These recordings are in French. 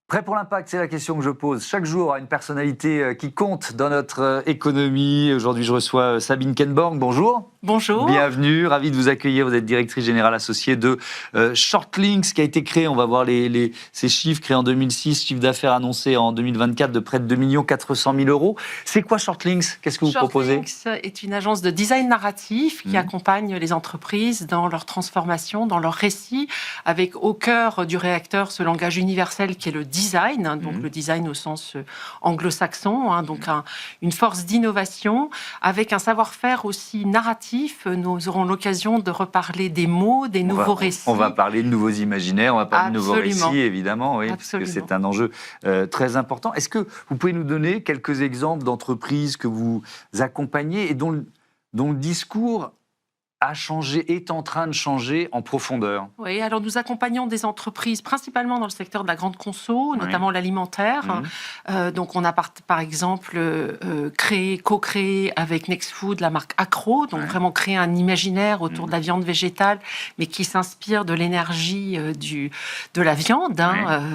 Prêt pour l'impact, c'est la question que je pose. Chaque jour, à une personnalité qui compte dans notre économie. Aujourd'hui, je reçois Sabine Kenborg. Bonjour. Bonjour. Bienvenue, ravi de vous accueillir. Vous êtes directrice générale associée de Shortlinks, qui a été créé, on va voir ces chiffres, créés en 2006, chiffre d'affaires annoncé en 2024 de près de 2 400 000 euros. C'est quoi Shortlinks? Qu'est-ce que vous proposez? Shortlinks est une agence de design narratif qui accompagne les entreprises dans leur transformation, dans leur récit, avec au cœur du réacteur ce langage universel qui est le design, donc le design au sens anglo-saxon, donc une force d'innovation, avec un savoir-faire aussi narratif. Nous aurons l'occasion de reparler des mots, des nouveaux récits. On va parler de nouveaux imaginaires, on va parler de nouveaux récits, évidemment, oui, parce que c'est un enjeu très important. Est-ce que vous pouvez nous donner quelques exemples d'entreprises que vous accompagnez et dont le discours a changé, est en train de changer en profondeur? Oui, alors nous accompagnons des entreprises principalement dans le secteur de la grande conso, notamment l'alimentaire. Donc on a par exemple co-créé avec Next Food la marque Accro, donc vraiment créé un imaginaire autour de la viande végétale, mais qui s'inspire de l'énergie de la viande,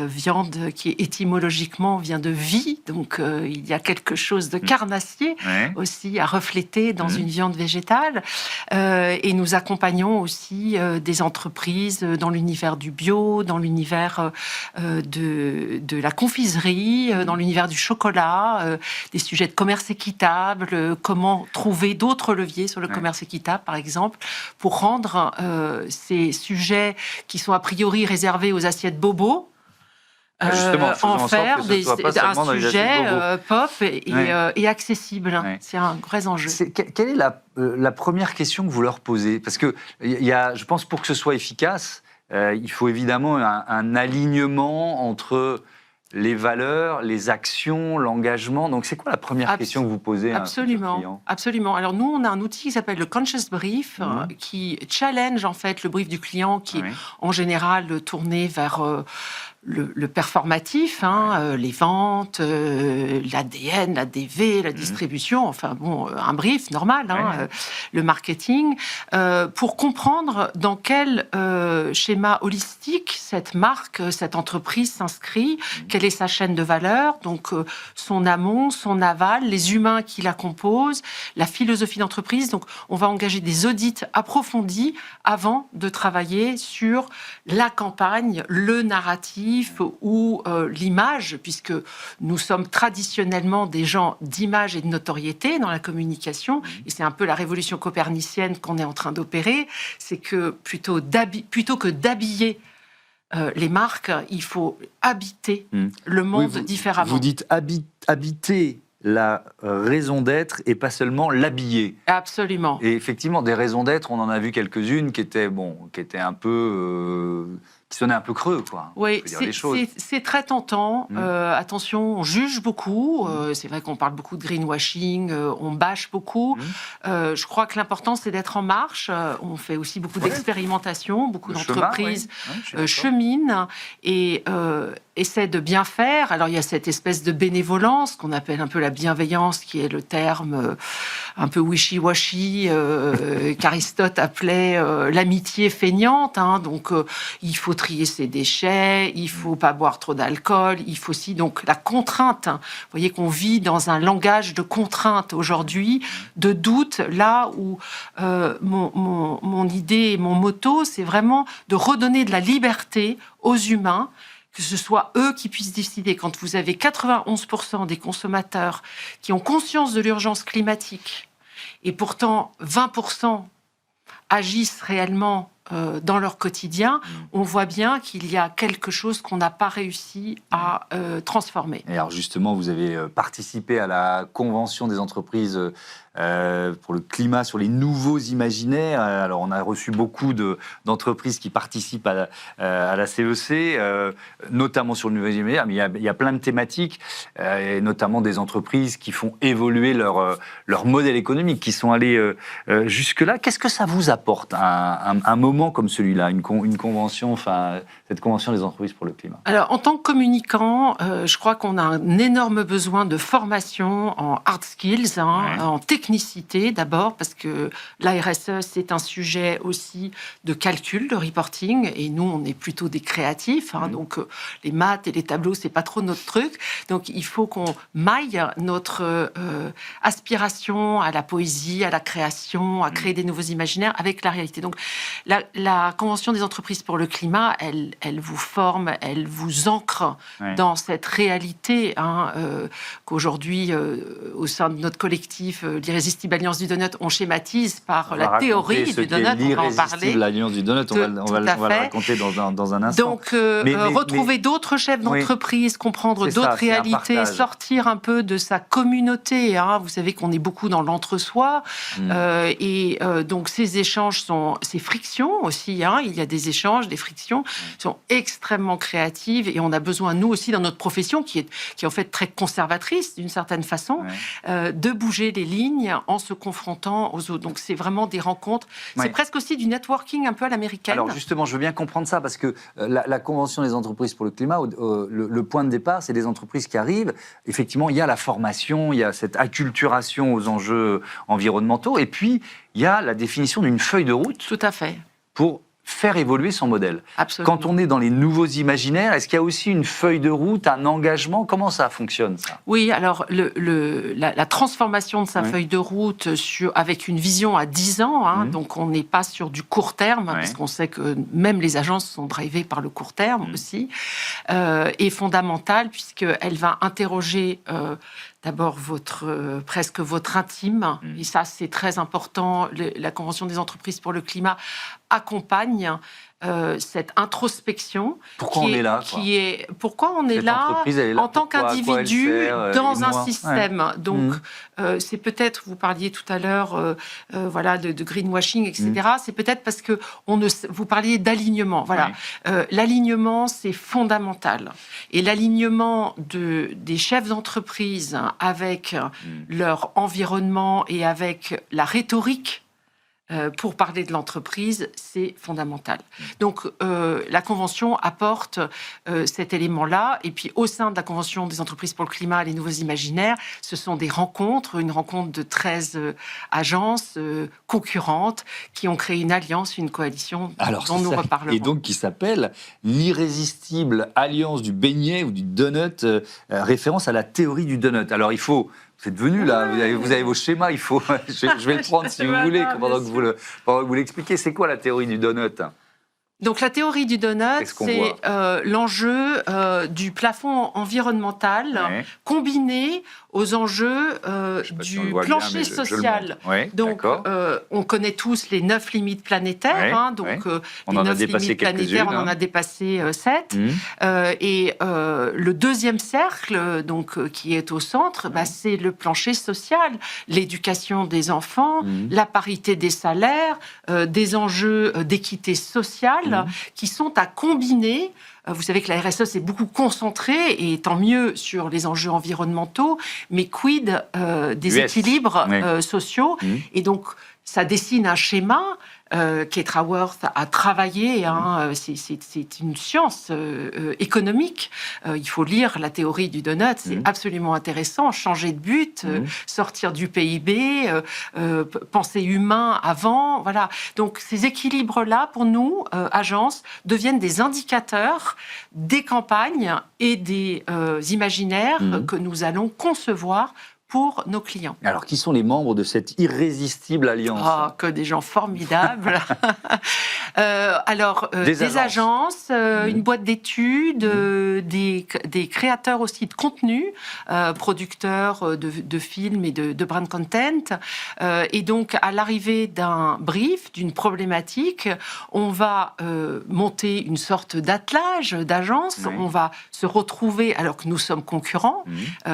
viande qui étymologiquement vient de vie, donc il y a quelque chose de carnassier aussi à refléter dans une viande végétale. Et nous accompagnons aussi des entreprises dans l'univers du bio, dans l'univers de la confiserie, dans l'univers du chocolat, des sujets de commerce équitable, comment trouver d'autres leviers sur le commerce équitable, par exemple, pour rendre ces sujets qui sont a priori réservés aux assiettes bobos, en faire un sujet pop et accessible. C'est un vrai enjeu. Quelle est la première question que vous leur posez? Parce que je pense pour que ce soit efficace, il faut évidemment un alignement entre les valeurs, les actions, l'engagement. Donc, c'est quoi la première question que vous posez à un client? Absolument. Alors, nous, on a un outil qui s'appelle le Conscious Brief, qui challenge, en fait, le brief du client, qui est en général tourné vers le performatif, les ventes, l'ADN, l'ADV, la distribution, enfin bon, un brief normal, le marketing, pour comprendre dans quel schéma holistique cette marque, cette entreprise s'inscrit, quelle est sa chaîne de valeur, donc son amont, son aval, les humains qui la composent, la philosophie d'entreprise. Donc on va engager des audits approfondis avant de travailler sur la campagne, le narratif, ou l'image, puisque nous sommes traditionnellement des gens d'image et de notoriété dans la communication, et c'est un peu la révolution copernicienne qu'on est en train d'opérer, c'est que plutôt que d'habiller les marques, il faut habiter le monde différemment. Vous dites habiter la raison d'être et pas seulement l'habiller. Absolument. Et effectivement, des raisons d'être, on en a vu quelques-unes qui étaient un peu... qui sonnaient un peu creux, quoi. Oui, c'est très tentant. Attention, on juge beaucoup. C'est vrai qu'on parle beaucoup de greenwashing, on bâche beaucoup. Je crois que l'important, c'est d'être en marche. On fait aussi beaucoup d'expérimentation. Beaucoup d'entreprises cheminent et essaient de bien faire. Alors, il y a cette espèce de bénévolence qu'on appelle un peu la bienveillance, qui est le terme un peu wishy-washy qu'Aristote appelait l'amitié feignante. Donc, il faut trier ses déchets, il faut pas boire trop d'alcool, il faut aussi donc la contrainte. Vous voyez qu'on vit dans un langage de contrainte aujourd'hui, de doute, là où mon idée et mon motto, c'est vraiment de redonner de la liberté aux humains, que ce soit eux qui puissent décider. Quand vous avez 91% des consommateurs qui ont conscience de l'urgence climatique et pourtant 20% agissent réellement dans leur quotidien, on voit bien qu'il y a quelque chose qu'on n'a pas réussi à transformer. Et alors justement, vous avez participé à la Convention des entreprises pour le climat sur les nouveaux imaginaires. Alors on a reçu beaucoup d'entreprises qui participent à la CEC, notamment sur le nouveau imaginaire, mais il y a plein de thématiques, et notamment des entreprises qui font évoluer leur modèle économique, qui sont allées jusque-là. Qu'est-ce que ça vous apporte, un moment comme celui-là, une convention, enfin cette convention des entreprises pour le climat? Alors en tant que communicant, je crois qu'on a un énorme besoin de formation en hard skills, en technologie, technicité d'abord, parce que la RSE, c'est un sujet aussi de calcul, de reporting, et nous, on est plutôt des créatifs, donc les maths et les tableaux, c'est pas trop notre truc. Donc, il faut qu'on maille notre aspiration à la poésie, à la création, à créer des nouveaux imaginaires avec la réalité. Donc, la Convention des entreprises pour le climat, elle vous forme, elle vous ancre dans cette réalité qu'aujourd'hui, au sein de notre collectif, l'Irrésistible Alliance du Donut, on schématise par la théorie du Donut. On va en parler. L'Alliance du Donut, on va le raconter dans un instant. Donc, retrouver d'autres chefs d'entreprise, comprendre d'autres réalités, sortir un peu de sa communauté. Vous savez qu'on est beaucoup dans l'entre-soi. Donc, ces échanges ces frictions aussi, il y a des échanges, des frictions, sont extrêmement créatives et on a besoin, nous aussi, dans notre profession, qui est en fait très conservatrice d'une certaine façon, de bouger les lignes en se confrontant aux autres. Donc, c'est vraiment des rencontres. C'est presque aussi du networking un peu à l'américaine. Alors, justement, je veux bien comprendre ça parce que la Convention des entreprises pour le climat, le point de départ, c'est des entreprises qui arrivent. Effectivement, il y a la formation, il y a cette acculturation aux enjeux environnementaux et puis il y a la définition d'une feuille de route. Tout à fait. Pour faire évoluer son modèle. Absolument. Quand on est dans les nouveaux imaginaires, est-ce qu'il y a aussi une feuille de route, un engagement? Comment ça fonctionne, ça? Oui, alors la transformation de sa feuille de route avec une vision à 10 ans, donc on n'est pas sur du court terme, parce qu'on sait que même les agences sont drivées par le court terme aussi, est fondamentale puisqu'elle va interroger d'abord presque votre intime, et ça c'est très important. La Convention des entreprises pour le climat accompagne cette introspection. Pourquoi on est là, pourquoi on est là en tant qu'individu dans un système. Donc, c'est peut-être, vous parliez tout à l'heure de greenwashing, etc. C'est peut-être parce que vous parliez d'alignement. Voilà. L'alignement, c'est fondamental. Et l'alignement des chefs d'entreprise avec leur environnement et avec la rhétorique pour parler de l'entreprise, c'est fondamental. Donc, la Convention apporte cet élément-là. Et puis, au sein de la Convention des entreprises pour le climat et les nouveaux imaginaires, ce sont des rencontres, une rencontre de 13 agences concurrentes qui ont créé une alliance, une coalition dont nous reparlerons. Et donc, qui s'appelle l'Irrésistible Alliance du beignet ou du donut, référence à la théorie du donut. Alors, il faut... C'est devenu là, vous avez vos schémas, je vais le prendre si vous voulez, pendant que vous l'expliquez. C'est quoi la théorie du donut? Donc la théorie du donut, c'est l'enjeu du plafond environnemental combiné aux enjeux du plancher social. Donc on connaît tous les 9 limites planétaires. Les 9 limites planétaires, on en a dépassé 7. Et le deuxième cercle, qui est au centre, c'est le plancher social, l'éducation des enfants, la parité des salaires, des enjeux d'équité sociale qui sont à combiner. Vous savez que la RSE s'est beaucoup concentrée, et tant mieux, sur les enjeux environnementaux, mais quid des équilibres sociaux. Et donc, ça dessine un schéma Kate Raworth a travaillé. C'est une science économique. Il faut lire la théorie du donut. C'est absolument intéressant. Changer de but, sortir du PIB, penser humain avant. Voilà. Donc ces équilibres-là, pour nous, agences, deviennent des indicateurs des campagnes et des imaginaires que nous allons concevoir pour nos clients. Alors, qui sont les membres de cette irrésistible alliance? Que des gens formidables. Des agences, une boîte d'études, des créateurs aussi de contenu, producteurs de films et de brand content. Et donc, à l'arrivée d'un brief, d'une problématique, on va monter une sorte d'attelage d'agence. On va se retrouver, alors que nous sommes concurrents,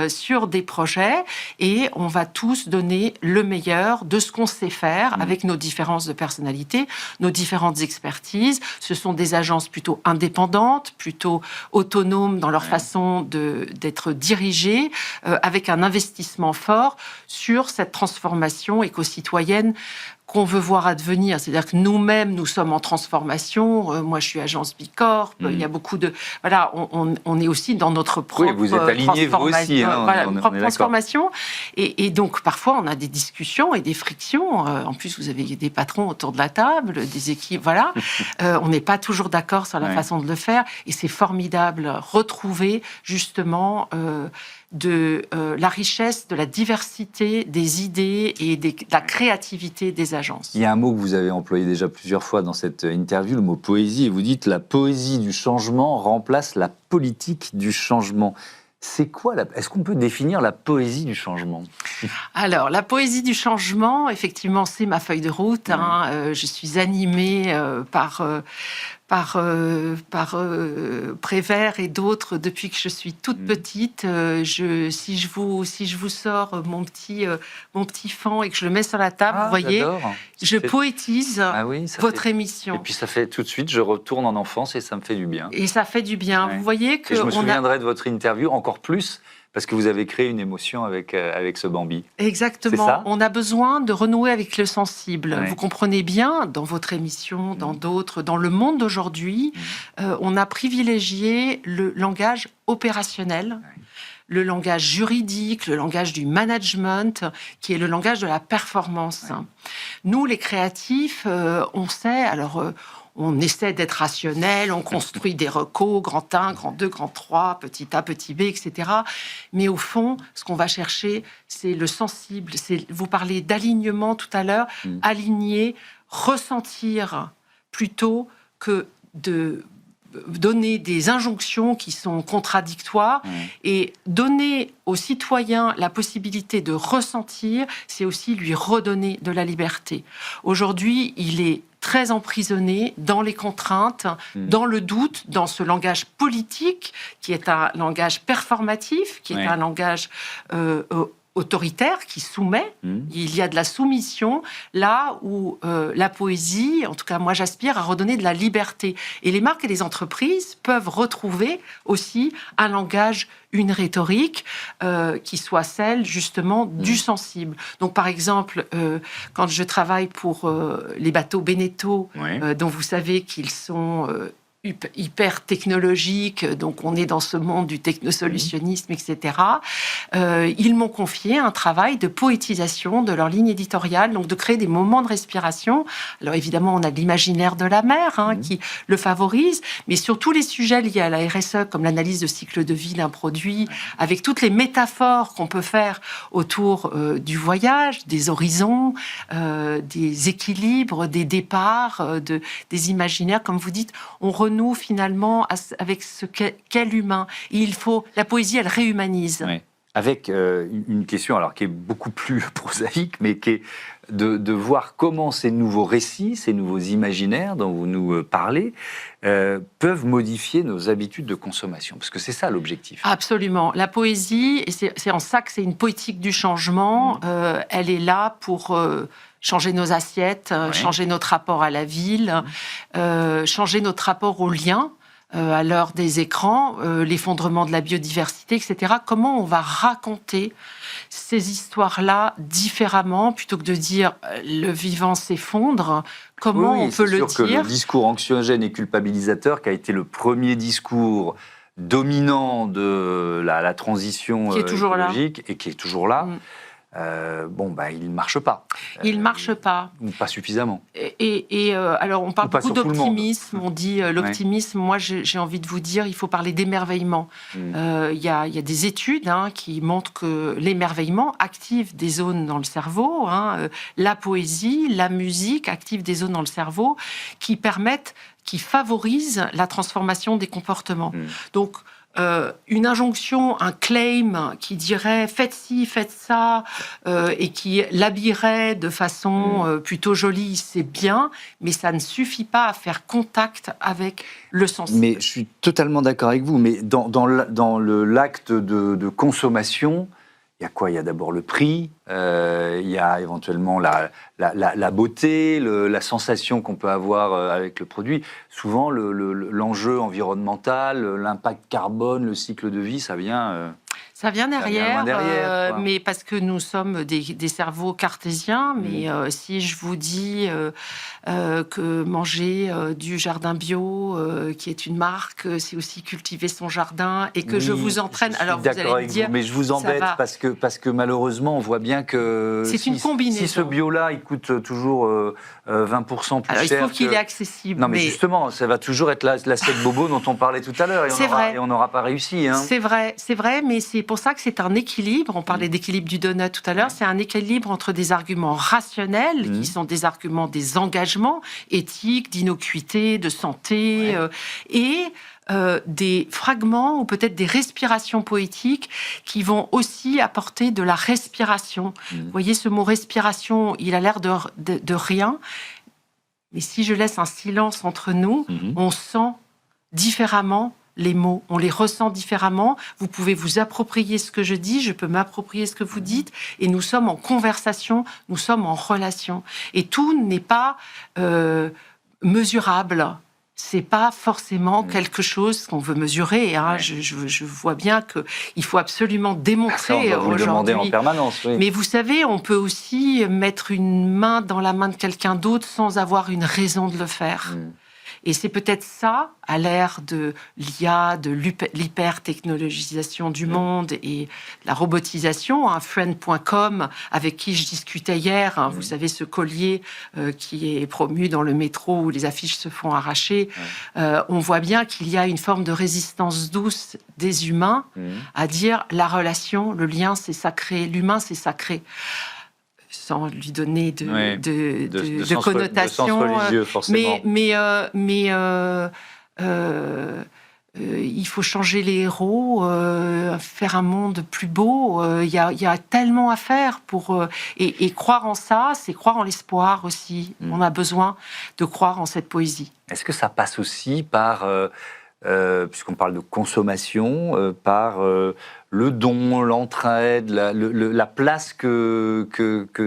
sur des projets. Et on va tous donner le meilleur de ce qu'on sait faire avec nos différences de personnalité, nos différentes expertises. Ce sont des agences plutôt indépendantes, plutôt autonomes dans leur façon d'être dirigées, avec un investissement fort sur cette transformation éco-citoyenne qu'on veut voir advenir. C'est-à-dire que nous-mêmes, nous sommes en transformation. Moi, je suis agence Bicorp. Il y a beaucoup de... Voilà, on est aussi dans notre propre vous êtes alignés, vous aussi. Propre transformation. Et donc, parfois, on a des discussions et des frictions. En plus, vous avez des patrons autour de la table, des équipes, voilà. On n'est pas toujours d'accord sur la façon de le faire. Et c'est formidable. Retrouver, justement... de la richesse, de la diversité des idées et de la créativité des agences. Il y a un mot que vous avez employé déjà plusieurs fois dans cette interview, le mot poésie, et vous dites « la poésie du changement remplace la politique du changement ». C'est quoi Est-ce qu'on peut définir la poésie du changement? Alors, la poésie du changement, effectivement, c'est ma feuille de route. Je suis animée par Prévert et d'autres depuis que je suis toute petite. Si je vous sors mon petit fan et que je le mets sur la table, vous voyez, je poétise votre émission. Et puis ça fait tout de suite, je retourne en enfance et ça me fait du bien. Et ça fait du bien. Vous voyez que et je me souviendrai de votre interview encore plus. Parce que vous avez créé une émotion avec ce Bambi. Exactement. C'est ça ? On a besoin de renouer avec le sensible. Vous comprenez bien, dans votre émission, dans d'autres, dans le monde d'aujourd'hui, on a privilégié le langage opérationnel, le langage juridique, le langage du management, qui est le langage de la performance. Nous, les créatifs, on sait... on essaie d'être rationnel, on construit des recos, grand 1, grand 2, grand 3, petit A, petit B, etc. Mais au fond, ce qu'on va chercher, c'est le sensible. Vous parlez d'alignement tout à l'heure, aligner, ressentir plutôt que de donner des injonctions qui sont contradictoires et donner aux citoyens la possibilité de ressentir, c'est aussi lui redonner de la liberté. Aujourd'hui, il est très emprisonné dans les contraintes, dans le doute, dans ce langage politique qui est un langage performatif, qui est un langage autoritaire qui soumet. Il y a de la soumission là où la poésie, en tout cas moi j'aspire à redonner de la liberté. Et les marques et les entreprises peuvent retrouver aussi un langage, une rhétorique qui soit celle justement du sensible. Donc par exemple, quand je travaille pour les bateaux Beneteau, dont vous savez qu'ils sont... hyper technologique, donc on est dans ce monde du technosolutionnisme, etc. Ils m'ont confié un travail de poétisation de leur ligne éditoriale, donc de créer des moments de respiration. Alors évidemment, on a de l'imaginaire de la mer qui le favorise, mais sur tous les sujets liés à la RSE, comme l'analyse de cycle de vie d'un produit, avec toutes les métaphores qu'on peut faire autour du voyage, des horizons, des équilibres, des départs, des imaginaires, comme vous dites, on renoue finalement avec ce qu'est l'humain. Et la poésie, elle réhumanise. Avec une question alors qui est beaucoup plus prosaïque, mais qui est de voir comment ces nouveaux récits, ces nouveaux imaginaires dont vous nous parlez, peuvent modifier nos habitudes de consommation. Parce que c'est ça l'objectif. Absolument. La poésie, et c'est en ça que c'est une poétique du changement, elle est là pour... changer nos assiettes, changer notre rapport à la ville, changer notre rapport aux liens à l'heure des écrans, l'effondrement de la biodiversité, etc. Comment on va raconter ces histoires-là différemment, plutôt que de dire le vivant s'effondre, comment on peut le dire? C'est sûr que le discours anxiogène et culpabilisateur, qui a été le premier discours dominant de la transition écologique et qui est toujours là, il ne marche pas. Il ne marche pas. Pas suffisamment. Alors, on parle beaucoup d'optimisme. On dit l'optimisme. Moi, j'ai envie de vous dire, il faut parler d'émerveillement. Il y a des études qui montrent que l'émerveillement active des zones dans le cerveau. La poésie, la musique active des zones dans le cerveau qui favorisent la transformation des comportements. Donc, une injonction, un claim qui dirait faites ci, faites ça, et qui l'habillerait de façon plutôt jolie, c'est bien, mais ça ne suffit pas à faire contact avec le sensible. Mais je suis totalement d'accord avec vous, mais dans l'acte de consommation, il y a quoi? Il y a d'abord le prix, il y a éventuellement la beauté, la sensation qu'on peut avoir avec le produit. Souvent, l'enjeu environnemental, l'impact carbone, le cycle de vie, ça vient... Ça vient derrière, loin derrière, quoi. mais parce que nous sommes des cerveaux cartésiens. Mais si je vous dis que manger du jardin bio, qui est une marque, c'est aussi cultiver son jardin, et que je vous entraîne. Alors vous allez me dire, mais je vous embête parce que malheureusement, on voit bien que c'est une combinaison. Si ce bio-là, il coûte toujours 20% plus alors, cher. Il faut qu'il est accessible. Non, mais justement, ça va toujours être l'assiette bobo dont on parlait tout à l'heure, et on n'aura pas réussi. Hein. C'est vrai, mais c'est pour ça que c'est un équilibre. On parlait d'équilibre du donut tout à l'heure. C'est un équilibre entre des arguments rationnels, qui sont des arguments des engagements éthiques, d'innocuité, de santé, et des fragments ou peut-être des respirations poétiques qui vont aussi apporter de la respiration. Vous voyez, ce mot respiration, il a l'air de rien, mais si je laisse un silence entre nous, on sent différemment les mots, on les ressent différemment. Vous pouvez vous approprier ce que je dis, je peux m'approprier ce que vous dites, et nous sommes en conversation, nous sommes en relation. Et tout n'est pas mesurable. C'est pas forcément quelque chose qu'on veut mesurer. Hein. Je vois bien qu'il faut absolument démontrer aujourd'hui. Vous le demandez en permanence. Oui. Mais vous savez, on peut aussi mettre une main dans la main de quelqu'un d'autre sans avoir une raison de le faire. Et c'est peut-être ça, à l'ère de l'IA, de l'hyper-technologisation du monde et la robotisation. Friend.com, avec qui je discutais hier, vous savez, ce collier qui est promu dans le métro où les affiches se font arracher, on voit bien qu'il y a une forme de résistance douce des humains à dire la relation, le lien, c'est sacré, l'humain, c'est sacré. Sans lui donner de connotation. De sens religieux, forcément. Il faut changer les héros, faire un monde plus beau. Il y a tellement à faire et croire en ça, c'est croire en l'espoir aussi. On a besoin de croire en cette poésie. Est-ce que ça passe aussi par... puisqu'on parle de consommation, par le don, l'entraide, la place que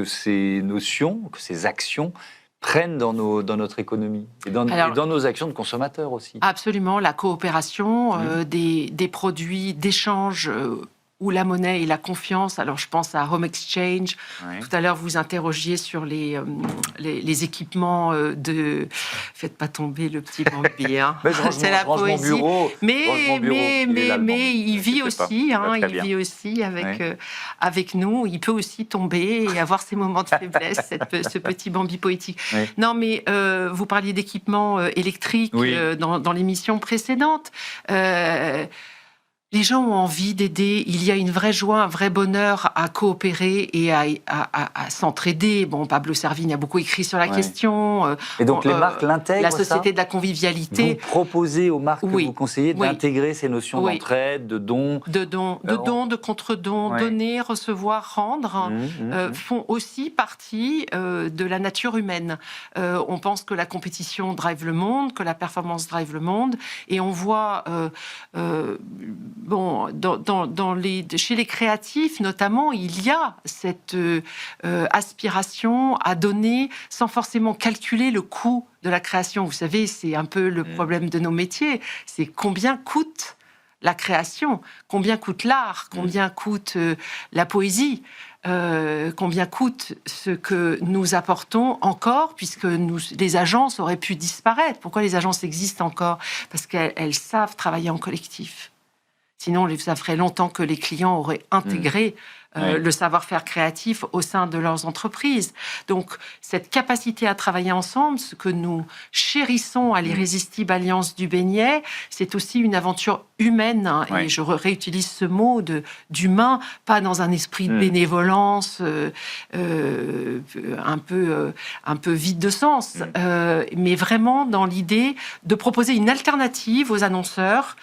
ces notions, que ces actions prennent dans notre économie et dans nos actions de consommateurs aussi. Absolument, la coopération, des produits d'échange où la monnaie et la confiance. Alors, je pense à Home Exchange. Tout à l'heure, vous interrogiez sur les équipements de... Faites pas tomber le petit Bambi. Hein. C'est la poésie. Mon bureau, mais il vit aussi. Il vit aussi avec nous. Il peut aussi tomber et avoir ses moments de faiblesse, ce petit Bambi poétique. Oui. Non, mais vous parliez d'équipements électriques dans l'émission précédente. Les gens ont envie d'aider. Il y a une vraie joie, un vrai bonheur à coopérer et à s'entraider. Bon, Pablo Servigne a beaucoup écrit sur la question. Et donc les marques l'intègrent, la société de la convivialité. Vous proposez aux marques que vous conseillez d'intégrer ces notions d'entraide, de don. De contre-don, donner, recevoir, rendre, font aussi partie de la nature humaine. On pense que la compétition drive le monde, que la performance drive le monde, et on voit... chez les créatifs, notamment, il y a cette aspiration à donner sans forcément calculer le coût de la création. Vous savez, c'est un peu le problème de nos métiers. C'est combien coûte la création, combien coûte l'art, combien coûte la poésie, combien coûte ce que nous apportons encore, puisque les agences auraient pu disparaître. Pourquoi les agences existent encore ? Parce qu'elles savent travailler en collectif. Sinon, ça ferait longtemps que les clients auraient intégré le savoir-faire créatif au sein de leurs entreprises. Donc, cette capacité à travailler ensemble, ce que nous chérissons à l'irrésistible alliance du Beignet, c'est aussi une aventure humaine. Et je réutilise ce mot d'humain, pas dans un esprit de bénévolence un peu vide de sens, mais vraiment dans l'idée de proposer une alternative aux annonceurs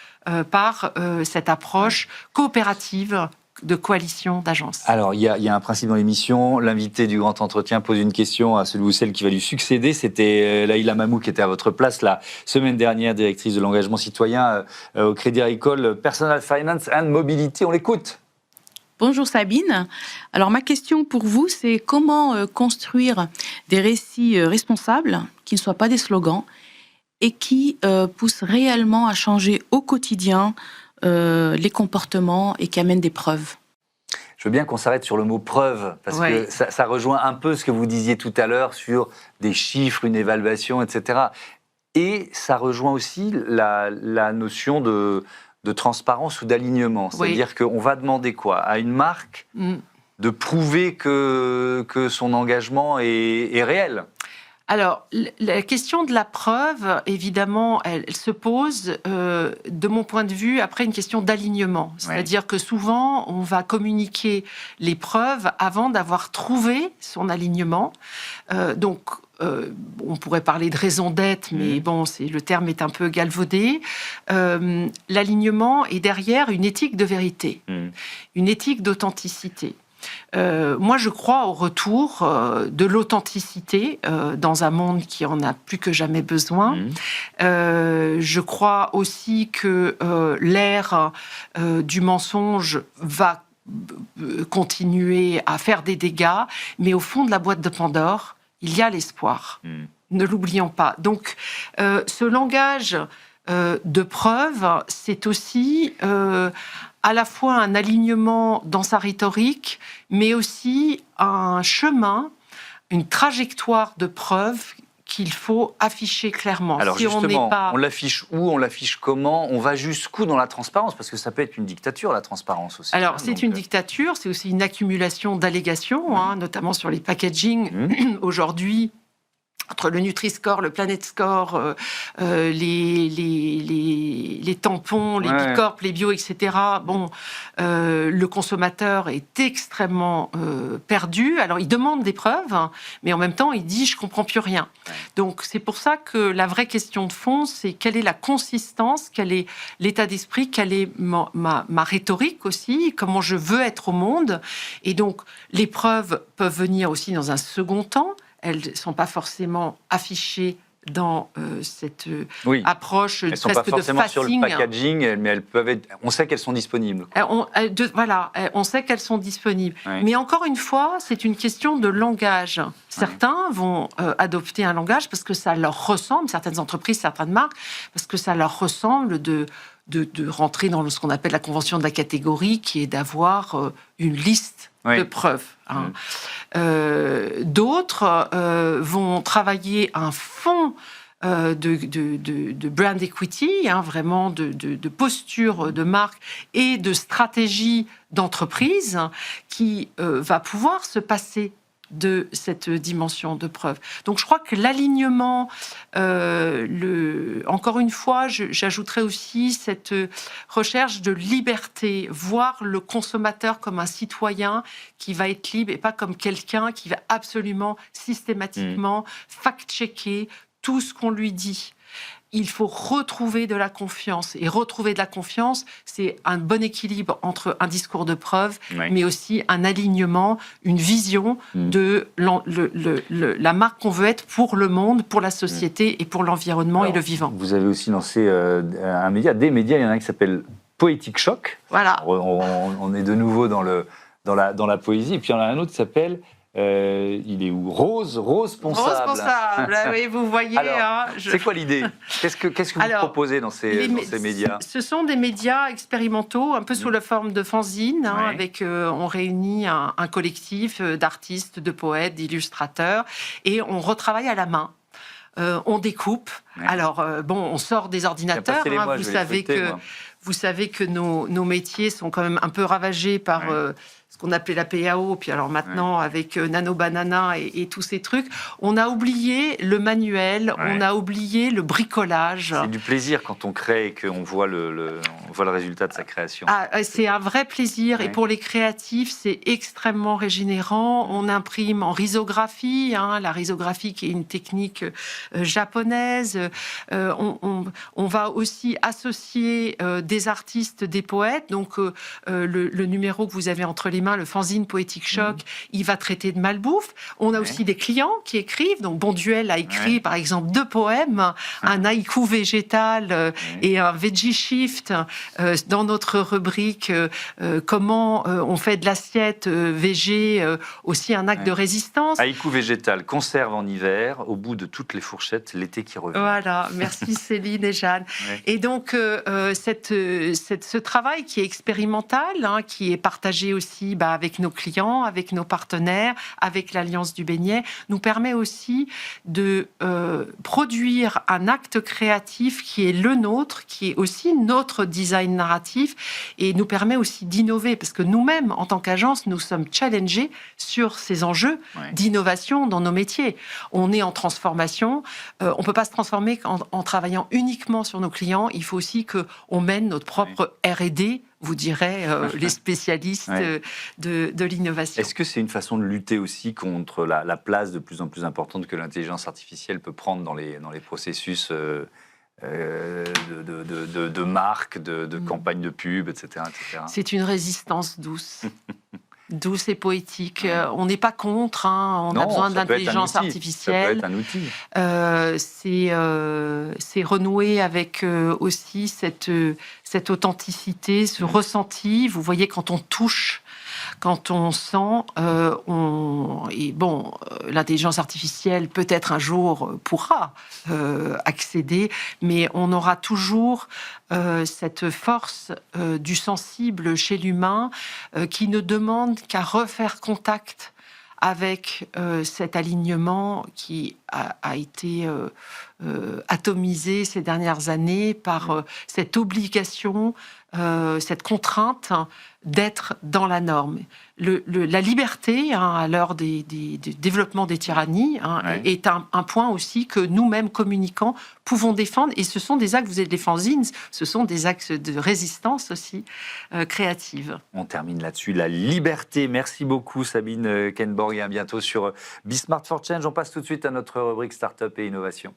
par cette approche coopérative de coalition d'agences. Alors, il y a un principe dans l'émission. L'invité du grand entretien pose une question à celui ou celle qui va lui succéder. C'était Laïla Mamou qui était à votre place la semaine dernière, directrice de l'engagement citoyen au Crédit Agricole Personal Finance and Mobility. On l'écoute. Bonjour Sabine. Alors ma question pour vous, c'est comment construire des récits responsables qui ne soient pas des slogans et qui poussent réellement à changer au quotidien les comportements et qui amènent des preuves. Je veux bien qu'on s'arrête sur le mot preuve, parce que ça rejoint un peu ce que vous disiez tout à l'heure sur des chiffres, une évaluation, etc. Et ça rejoint aussi la notion de transparence ou d'alignement. C'est-à-dire qu'on va demander quoi? À une marque de prouver que son engagement est réel. Alors, la question de la preuve, évidemment, elle se pose, de mon point de vue, après une question d'alignement. C'est-à-dire que souvent, on va communiquer les preuves avant d'avoir trouvé son alignement. On pourrait parler de raison d'être, mais bon, le terme est un peu galvaudé. L'alignement est derrière une éthique de vérité, une éthique d'authenticité. Moi, je crois au retour de l'authenticité dans un monde qui en a plus que jamais besoin. Je crois aussi que l'ère du mensonge va continuer à faire des dégâts, mais au fond de la boîte de Pandore, il y a l'espoir. Ne l'oublions pas. Donc, ce langage de preuve, c'est aussi à la fois un alignement dans sa rhétorique, mais aussi un chemin, une trajectoire de preuve qu'il faut afficher clairement. Alors justement, on l'affiche où, on l'affiche comment, on va jusqu'où dans la transparence? Parce que ça peut être une dictature, la transparence aussi. Alors c'est une dictature, c'est aussi une accumulation d'allégations, notamment sur les packaging. Aujourd'hui, entre le Nutri-Score, le Planet Score, les tampons, les Bicorp, les bio, etc. Bon, le consommateur est extrêmement perdu. Alors, il demande des preuves, mais en même temps, il dit « je comprends plus rien ». Donc, c'est pour ça que la vraie question de fond, c'est quelle est la consistance, quel est l'état d'esprit, quelle est ma rhétorique aussi, comment je veux être au monde. Et donc, les preuves peuvent venir aussi dans un second temps. Elles ne sont pas forcément affichées dans cette approche elles sont presque pas forcément de fasting. Sur le packaging, mais elles peuvent être. On sait qu'elles sont disponibles. On sait qu'elles sont disponibles. Oui. Mais encore une fois, c'est une question de langage. Certains vont adopter un langage parce que ça leur ressemble, certaines entreprises, certaines marques, parce que ça leur ressemble de rentrer dans ce qu'on appelle la convention de la catégorie, qui est d'avoir une liste de preuves. D'autres vont travailler un fond de brand equity, vraiment de posture de marque et de stratégie d'entreprise qui va pouvoir se passer de cette dimension de preuve. Donc je crois que l'alignement, encore une fois, j'ajouterais aussi cette recherche de liberté, voir le consommateur comme un citoyen qui va être libre et pas comme quelqu'un qui va absolument systématiquement fact-checker tout ce qu'on lui dit. Il faut retrouver de la confiance. Et retrouver de la confiance, c'est un bon équilibre entre un discours de preuve, mais aussi un alignement, une vision de la marque qu'on veut être pour le monde, pour la société et pour l'environnement et le vivant. Vous avez aussi lancé des médias. Il y en a un qui s'appelle Poétique Choc. Voilà. On est de nouveau dans la poésie. Et puis il y en a un autre qui s'appelle... il est où? Rose Ponsable. Rose Ponsable, oui, vous voyez. Alors, c'est quoi l'idée? Qu'est-ce que vous proposez dans ces médias? Ce sont des médias expérimentaux, un peu sous la forme de fanzines, avec on réunit un collectif d'artistes, de poètes, d'illustrateurs, et on retravaille à la main. On découpe. Alors, on sort des ordinateurs. Vous savez que nos métiers sont quand même un peu ravagés par ce qu'on appelait la PAO, puis alors maintenant avec Nano Banana et tous ces trucs, on a oublié le manuel, on a oublié le bricolage. C'est du plaisir quand on crée et qu'on voit le résultat de sa création. C'est un vrai plaisir, et pour les créatifs, c'est extrêmement régénérant. On imprime en risographie, la risographie qui est une technique japonaise. On va aussi associer des artistes, des poètes. Donc le numéro que vous avez entre les mains, le fanzine Poétique Choc, il va traiter de malbouffe. On a aussi des clients qui écrivent. Donc Bonduel a écrit par exemple 2 poèmes, un haïku végétal et un veggie shift dans notre rubrique comment on fait de l'assiette végé, aussi un acte de résistance. Haïku végétal, conserve en hiver, au bout de toutes les fourchettes, l'été qui revient. Voilà, merci Céline et Jeanne. Ouais. Et donc, ce travail qui est expérimental, hein, qui est partagé aussi avec nos clients, avec nos partenaires, avec l'Alliance du Beignet, nous permet aussi de produire un acte créatif qui est le nôtre, qui est aussi notre design narratif, et nous permet aussi d'innover, parce que nous-mêmes, en tant qu'agence, nous sommes challengés sur ces enjeux d'innovation dans nos métiers. On est en transformation, on ne peut pas se transformer en travaillant uniquement sur nos clients, il faut aussi qu'on mène notre propre R&D, vous direz les spécialistes de l'innovation. Est-ce que c'est une façon de lutter aussi contre la place de plus en plus importante que l'intelligence artificielle peut prendre dans les processus de marque, de campagne de pub, etc. C'est une résistance douce. Douce et poétique. On n'est pas contre, hein. On a besoin d'intelligence artificielle. Ça peut être un outil. C'est renouer avec aussi cette authenticité, ce ressenti. Vous voyez, quand on touche, quand on sent, l'intelligence artificielle peut-être un jour pourra accéder, mais on aura toujours cette force du sensible chez l'humain qui ne demande qu'à refaire contact avec cet alignement qui a été atomisé ces dernières années par cette obligation, cette contrainte d'être dans la norme. La liberté, hein, à l'heure du développement des tyrannies, est un point aussi que nous-mêmes, communicants, pouvons défendre. Et ce sont des actes, vous êtes des fanzines, ce sont des actes de résistance aussi créative. On termine là-dessus, la liberté. Merci beaucoup Sabine Kenborg et à bientôt sur Be Smart for Change. On passe tout de suite à notre rubrique Startup et Innovation.